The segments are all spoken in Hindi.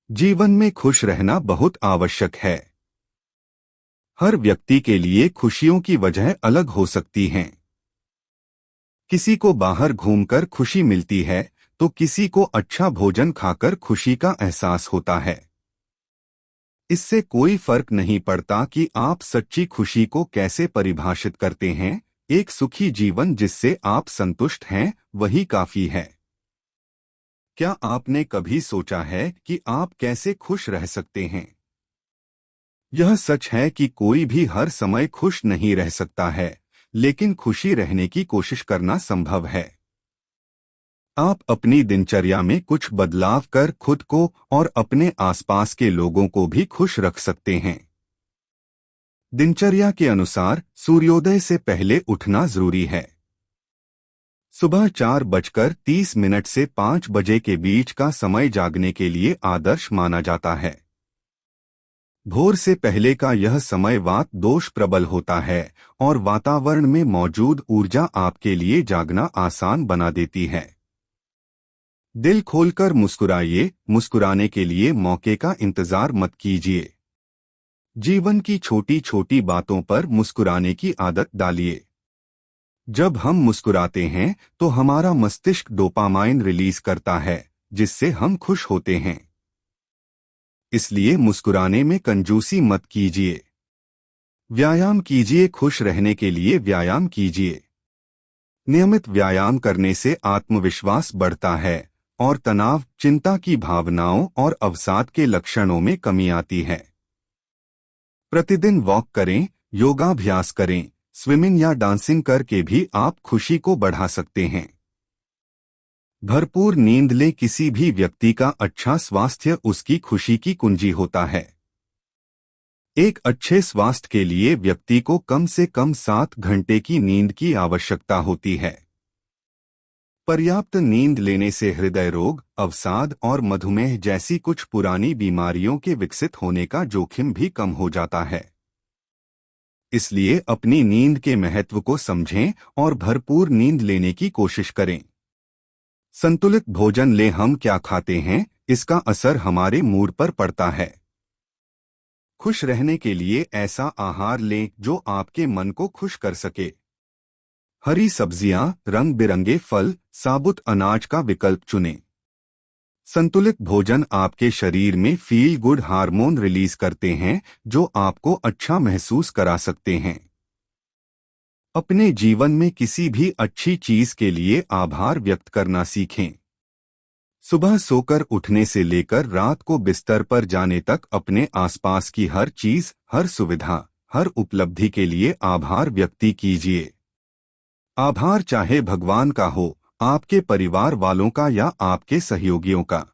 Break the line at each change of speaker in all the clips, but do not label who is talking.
जीवन में खुश रहना बहुत आवश्यक है। हर व्यक्ति के लिए खुशियों की वजह अलग हो सकती हैं। किसी को बाहर घूमकर खुशी मिलती है, तो किसी को अच्छा भोजन खाकर खुशी का एहसास होता है। इससे कोई फर्क नहीं पड़ता कि आप सच्ची खुशी को कैसे परिभाषित करते हैं। एक सुखी जीवन जिससे आप संतुष्ट हैं, वही काफी है। क्या आपने कभी सोचा है कि आप कैसे खुश रह सकते हैं? यह सच है कि कोई भी हर समय खुश नहीं रह सकता है, लेकिन खुशी रहने की कोशिश करना संभव है। आप अपनी दिनचर्या में कुछ बदलाव कर खुद को और अपने आसपास के लोगों को भी खुश रख सकते हैं। दिनचर्या के अनुसार सूर्योदय से पहले उठना जरूरी है। सुबह 4:30 से 5 बजे के बीच का समय जागने के लिए आदर्श माना जाता है। भोर से पहले का यह समय वात दोष प्रबल होता है और वातावरण में मौजूद ऊर्जा आपके लिए जागना आसान बना देती है। दिल खोलकर मुस्कुराइए, मुस्कुराने के लिए मौके का इंतजार मत कीजिए। जीवन की छोटी छोटी बातों पर मुस्कुराने की आदत डालिए। जब हम मुस्कुराते हैं तो हमारा मस्तिष्क डोपामाइन रिलीज करता है, जिससे हम खुश होते हैं। इसलिए मुस्कुराने में कंजूसी मत कीजिए। व्यायाम कीजिए, खुश रहने के लिए व्यायाम कीजिए। नियमित व्यायाम करने से आत्मविश्वास बढ़ता है और तनाव, चिंता की भावनाओं और अवसाद के लक्षणों में कमी आती है। प्रतिदिन वॉक करें, योगाभ्यास करें, स्विमिंग या डांसिंग करके भी आप खुशी को बढ़ा सकते हैं। भरपूर नींद लें, किसी भी व्यक्ति का अच्छा स्वास्थ्य उसकी खुशी की कुंजी होता है। एक अच्छे स्वास्थ्य के लिए व्यक्ति को कम से कम 7 घंटे की नींद की आवश्यकता होती है। पर्याप्त नींद लेने से हृदय रोग, अवसाद और मधुमेह जैसी कुछ पुरानी बीमारियों के विकसित होने का जोखिम भी कम हो जाता है। इसलिए अपनी नींद के महत्व को समझें और भरपूर नींद लेने की कोशिश करें। संतुलित भोजन लें, हम क्या खाते हैं इसका असर हमारे मूड पर पड़ता है। खुश रहने के लिए ऐसा आहार लें जो आपके मन को खुश कर सके। हरी सब्जियां, रंग बिरंगे फल, साबुत अनाज का विकल्प चुनें। संतुलित भोजन आपके शरीर में फील गुड हार्मोन रिलीज करते हैं, जो आपको अच्छा महसूस करा सकते हैं। अपने जीवन में किसी भी अच्छी चीज के लिए आभार व्यक्त करना सीखें। सुबह सोकर उठने से लेकर रात को बिस्तर पर जाने तक अपने आसपास की हर चीज, हर सुविधा, हर उपलब्धि के लिए आभार व्यक्त कीजिए। आभार चाहे भगवान का हो, आपके परिवार वालों का या आपके सहयोगियों का।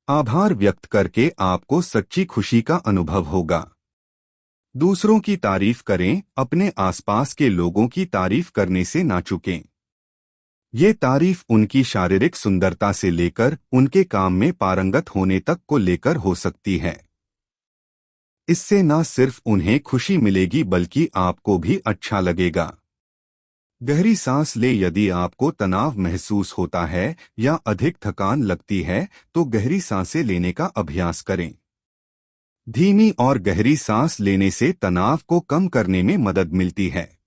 आभार व्यक्त करके आपको सच्ची खुशी का अनुभव होगा। दूसरों की तारीफ करें, अपने आसपास के लोगों की तारीफ करने से ना चूकें। ये तारीफ उनकी शारीरिक सुंदरता से लेकर उनके काम में पारंगत होने तक को लेकर हो सकती है। इससे न सिर्फ उन्हें खुशी मिलेगी बल्कि आपको भी अच्छा लगेगा। गहरी सांस ले, यदि आपको तनाव महसूस होता है या अधिक थकान लगती है तो गहरी सांसें लेने का अभ्यास करें। धीमी और गहरी सांस लेने से तनाव को कम करने में मदद मिलती है।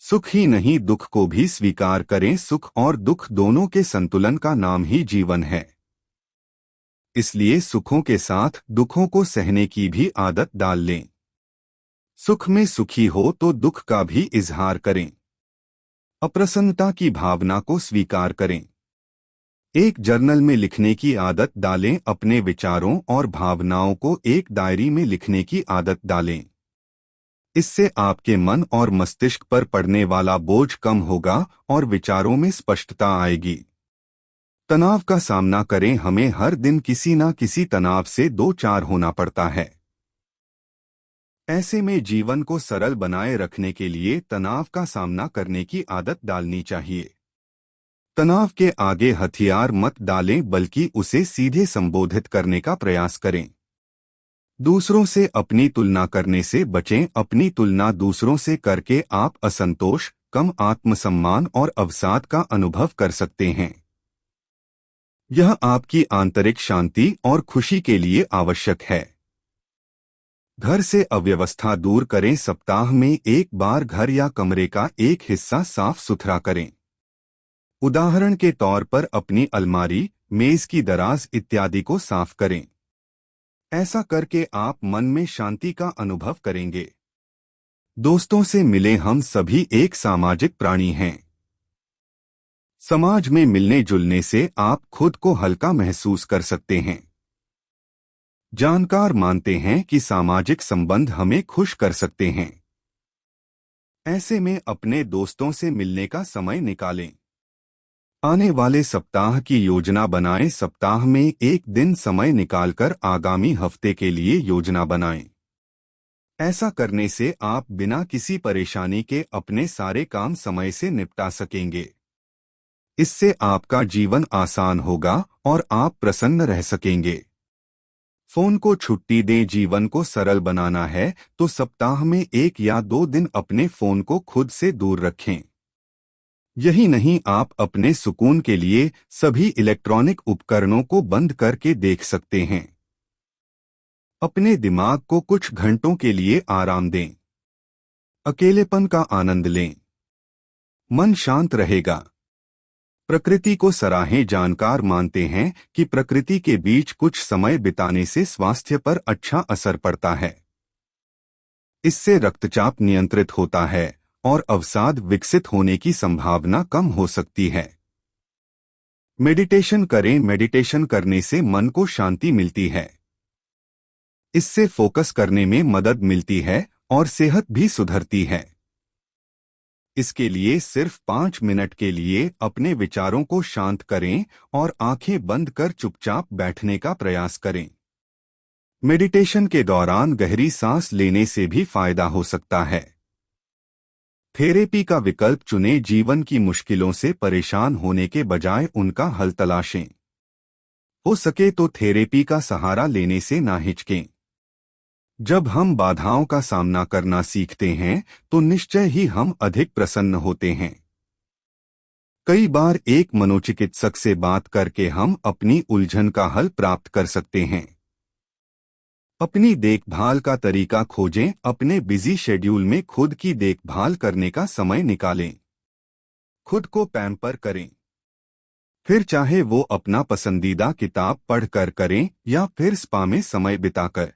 सुख ही नहीं, दुख को भी स्वीकार करें। सुख और दुख दोनों के संतुलन का नाम ही जीवन है। इसलिए सुखों के साथ दुखों को सहने की भी आदत डाल लें। सुख में सुखी हो तो दुख का भी इजहार करें। अप्रसन्नता की भावना को स्वीकार करें। एक जर्नल में लिखने की आदत डालें। अपने विचारों और भावनाओं को एक डायरी में लिखने की आदत डालें। इससे आपके मन और मस्तिष्क पर पड़ने वाला बोझ कम होगा और विचारों में स्पष्टता आएगी। तनाव का सामना करें, हमें हर दिन किसी न किसी तनाव से 2-4 होना पड़ता है। ऐसे में जीवन को सरल बनाए रखने के लिए तनाव का सामना करने की आदत डालनी चाहिए। तनाव के आगे हथियार मत डालें, बल्कि उसे सीधे संबोधित करने का प्रयास करें। दूसरों से अपनी तुलना करने से बचें। अपनी तुलना दूसरों से करके आप असंतोष, कम आत्मसम्मान और अवसाद का अनुभव कर सकते हैं। यह आपकी आंतरिक शांति और खुशी के लिए आवश्यक है। घर से अव्यवस्था दूर करें। सप्ताह में एक बार घर या कमरे का एक हिस्सा साफ सुथरा करें। उदाहरण के तौर पर अपनी अलमारी, मेज की दराज इत्यादि को साफ करें। ऐसा करके आप मन में शांति का अनुभव करेंगे। दोस्तों से मिले। हम सभी एक सामाजिक प्राणी हैं। समाज में मिलने जुलने से आप खुद को हल्का महसूस कर सकते हैं। जानकार मानते हैं कि सामाजिक संबंध हमें खुश कर सकते हैं। ऐसे में अपने दोस्तों से मिलने का समय निकालें। आने वाले सप्ताह की योजना बनाएं। सप्ताह में एक दिन समय निकालकर आगामी हफ्ते के लिए योजना बनाएं। ऐसा करने से आप बिना किसी परेशानी के अपने सारे काम समय से निपटा सकेंगे। इससे आपका जीवन आसान होगा और आप प्रसन्न रह सकेंगे। फोन को छुट्टी दें। जीवन को सरल बनाना है तो सप्ताह में 1 या 2 दिन अपने फोन को खुद से दूर रखें। यही नहीं, आप अपने सुकून के लिए सभी इलेक्ट्रॉनिक उपकरणों को बंद करके देख सकते हैं। अपने दिमाग को कुछ घंटों के लिए आराम दें। अकेलेपन का आनंद लें। मन शांत रहेगा। प्रकृति को सराहें। जानकार मानते हैं कि प्रकृति के बीच कुछ समय बिताने से स्वास्थ्य पर अच्छा असर पड़ता है। इससे रक्तचाप नियंत्रित होता है और अवसाद विकसित होने की संभावना कम हो सकती है। मेडिटेशन करें। मेडिटेशन करने से मन को शांति मिलती है। इससे फोकस करने में मदद मिलती है और सेहत भी सुधरती है। इसके लिए सिर्फ 5 मिनट के लिए अपने विचारों को शांत करें और आंखें बंद कर चुपचाप बैठने का प्रयास करें। मेडिटेशन के दौरान गहरी सांस लेने से भी फायदा हो सकता है। थेरेपी का विकल्प चुनें। जीवन की मुश्किलों से परेशान होने के बजाय उनका हल तलाशें। हो सके तो थेरेपी का सहारा लेने से ना हिचकें। जब हम बाधाओं का सामना करना सीखते हैं तो निश्चय ही हम अधिक प्रसन्न होते हैं। कई बार एक मनोचिकित्सक से बात करके हम अपनी उलझन का हल प्राप्त कर सकते हैं। अपनी देखभाल का तरीका खोजें। अपने बिजी शेड्यूल में खुद की देखभाल करने का समय निकालें। खुद को पैम्पर करें। फिर चाहे वो अपना पसंदीदा किताब पढ़कर करें या फिर स्पा में समय बिताकर।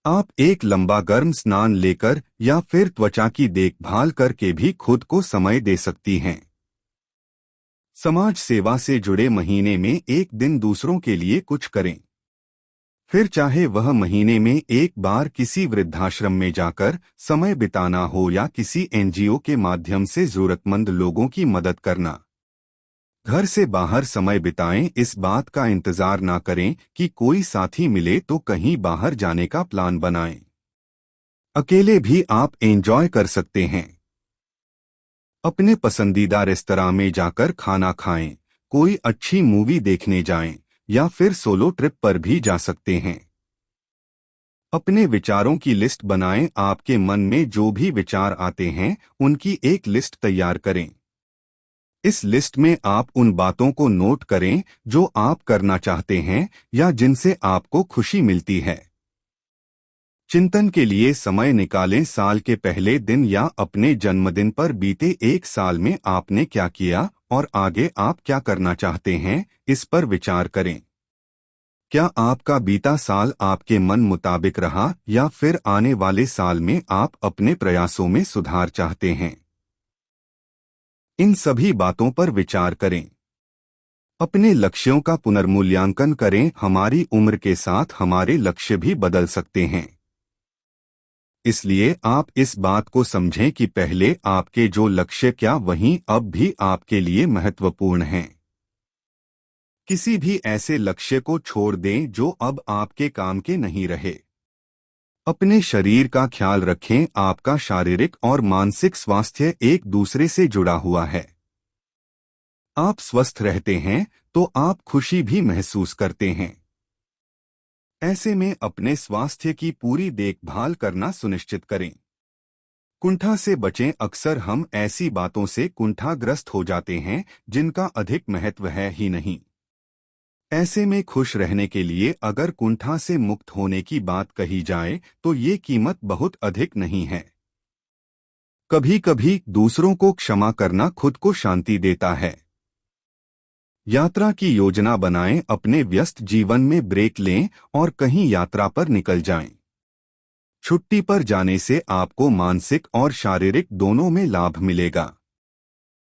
आप एक लंबा गर्म स्नान लेकर या फिर त्वचा की देखभाल करके भी खुद को समय दे सकती हैं। समाज सेवा से जुड़े महीने में एक दिन दूसरों के लिए कुछ करें। फिर चाहे वह महीने में एक बार किसी वृद्धाश्रम में जाकर समय बिताना हो या किसी एनजीओ के माध्यम से जरूरतमंद लोगों की मदद करना। घर से बाहर समय बिताएं। इस बात का इंतजार ना करें कि कोई साथी मिले तो कहीं बाहर जाने का प्लान बनाएं। अकेले भी आप एंजॉय कर सकते हैं। अपने पसंदीदा रेस्तरां में जाकर खाना खाएं, कोई अच्छी मूवी देखने जाएं या फिर सोलो ट्रिप पर भी जा सकते हैं। अपने विचारों की लिस्ट बनाएं। आपके मन में जो भी विचार आते हैं उनकी एक लिस्ट तैयार करें। इस लिस्ट में आप उन बातों को नोट करें जो आप करना चाहते हैं या जिनसे आपको खुशी मिलती है। चिंतन के लिए समय निकालें। साल के पहले दिन या अपने जन्मदिन पर बीते एक साल में आपने क्या किया और आगे आप क्या करना चाहते हैं, इस पर विचार करें। क्या आपका बीता साल आपके मन मुताबिक रहा या फिर आने वाले साल में आप अपने प्रयासों में सुधार चाहते हैं? इन सभी बातों पर विचार करें। अपने लक्ष्यों का पुनर्मूल्यांकन करें। हमारी उम्र के साथ हमारे लक्ष्य भी बदल सकते हैं। इसलिए आप इस बात को समझें कि पहले आपके जो लक्ष्य क्या वहीं अब भी आपके लिए महत्वपूर्ण हैं। किसी भी ऐसे लक्ष्य को छोड़ दें जो अब आपके काम के नहीं रहे। अपने शरीर का ख्याल रखें। आपका शारीरिक और मानसिक स्वास्थ्य एक दूसरे से जुड़ा हुआ है। आप स्वस्थ रहते हैं तो आप खुशी भी महसूस करते हैं। ऐसे में अपने स्वास्थ्य की पूरी देखभाल करना सुनिश्चित करें। कुंठा से बचें। अक्सर हम ऐसी बातों से कुंठाग्रस्त हो जाते हैं जिनका अधिक महत्व है ही नहीं। ऐसे में खुश रहने के लिए अगर कुंठा से मुक्त होने की बात कही जाए तो ये कीमत बहुत अधिक नहीं है। कभी कभी दूसरों को क्षमा करना खुद को शांति देता है। यात्रा की योजना बनाएं, अपने व्यस्त जीवन में ब्रेक लें और कहीं यात्रा पर निकल जाएं। छुट्टी पर जाने से आपको मानसिक और शारीरिक दोनों में लाभ मिलेगा।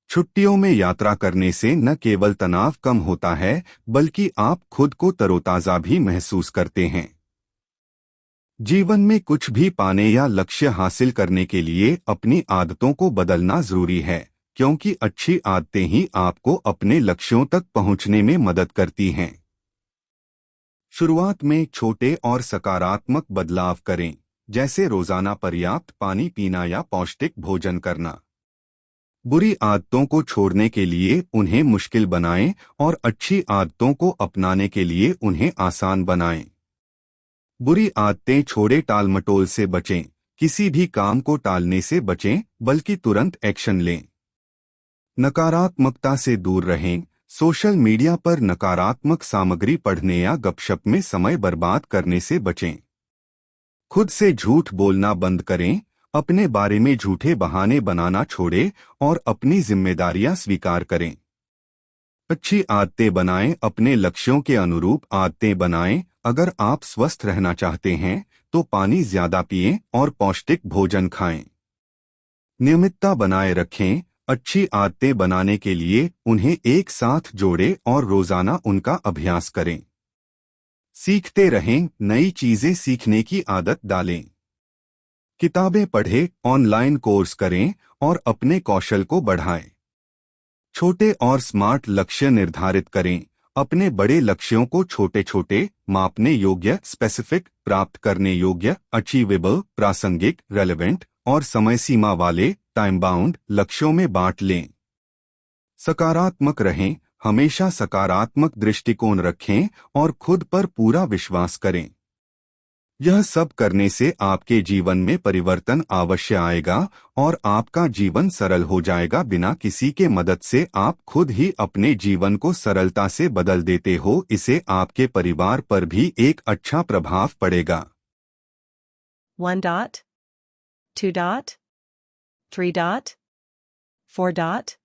छुट्टियों में यात्रा करने से न केवल तनाव कम होता है बल्कि आप खुद को तरोताजा भी महसूस करते हैं। जीवन में कुछ भी पाने या लक्ष्य हासिल करने के लिए अपनी आदतों को बदलना जरूरी है, क्योंकि अच्छी आदतें ही आपको अपने लक्ष्यों तक पहुंचने में मदद करती हैं। शुरुआत में छोटे और सकारात्मक बदलाव करें, जैसे रोजाना पर्याप्त पानी पीना या पौष्टिक भोजन करना। बुरी आदतों को छोड़ने के लिए उन्हें मुश्किल बनाएं और अच्छी आदतों को अपनाने के लिए उन्हें आसान बनाएं। बुरी आदतें छोड़े, टालमटोल से बचें। किसी भी काम को टालने से बचें, बल्कि तुरंत एक्शन लें। नकारात्मकता से दूर रहें। सोशल मीडिया पर नकारात्मक सामग्री पढ़ने या गपशप में समय बर्बाद करने से बचें। खुद से झूठ बोलना बंद करें। अपने बारे में झूठे बहाने बनाना छोड़ें और अपनी जिम्मेदारियां स्वीकार करें। अच्छी आदतें बनाएं, अपने लक्ष्यों के अनुरूप आदतें बनाएं। अगर आप स्वस्थ रहना चाहते हैं तो पानी ज्यादा पिएं और पौष्टिक भोजन खाएं। नियमितता बनाए रखें। अच्छी आदतें बनाने के लिए उन्हें एक साथ जोड़ें और रोजाना उनका अभ्यास करें। सीखते रहें, नई चीजें सीखने की आदत डालें। किताबें पढ़ें, ऑनलाइन कोर्स करें और अपने कौशल को बढ़ाएं। छोटे और स्मार्ट लक्ष्य निर्धारित करें। अपने बड़े लक्ष्यों को छोटे छोटे, मापने योग्य, स्पेसिफिक, प्राप्त करने योग्य, अचीवेबल, प्रासंगिक, रेलेवेंट और समय सीमा वाले, टाइम बाउंड लक्ष्यों में बांट लें। सकारात्मक रहें, हमेशा सकारात्मक दृष्टिकोण रखें और खुद पर पूरा विश्वास करें। यह सब करने से आपके जीवन में परिवर्तन अवश्य आएगा और आपका जीवन सरल हो जाएगा। बिना किसी के मदद से आप खुद ही अपने जीवन को सरलता से बदल देते हो। इससे आपके परिवार पर भी एक अच्छा प्रभाव पड़ेगा।
1 dot, 2 dot, 3 dot, 4 dot.